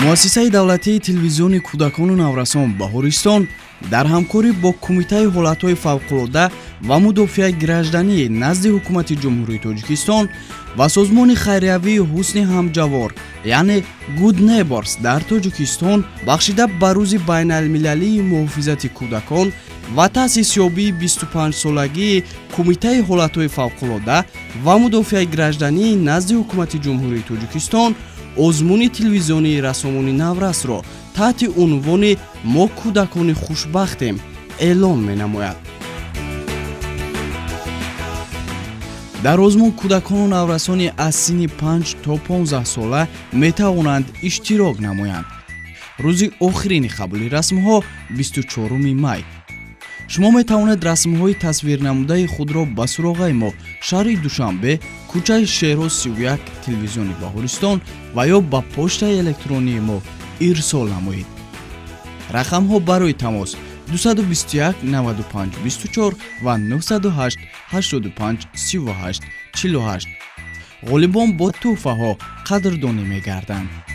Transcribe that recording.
муассисаи давлатии телевизиони кӯдакону наврасон Баҳористон дар ҳамкорӣ бо Кумитаи ҳолатҳои фавқулодда ва мудофиаи гражданӣ назди ҳукумати ҷумҳурии Тоҷикистон ва созмони хайриявии ҳусни ҳамҷавор яъне Good Neighbors дар Тоҷикистон бахшида ба рӯзи байналмилалии муҳофизати кӯдакон ва таъсисёбии 25-солагии Кумитаи ҳолатҳои фавқулодда ва мудофиаи гражданӣ назди ҳукумати ҷумҳурии Тоҷикистон озмуни телевизионии расомони Наврасро таҳти унвони «Мо кӯдакони хушбахтем» эълон менамояд. дар озмун кӯдакону наврасони аз синни 5 то 15 сола метавонанд иштирок намоянд. рӯзи охирини қабули расмҳо 24 май. шумо метавонед расмҳои тасвирнамудаи худро ба суроғаи мо шаҳри Душанбе, кӯчаи Шерҳо 31, телевизиони Баҳористон ва ё ба почтаи электронии мо ирсол намоед. рақамҳо барои тамос 221 95 24 ва 908 85 38 48. ғолибон бо тӯҳфаҳо қадрдонӣ мегарданд.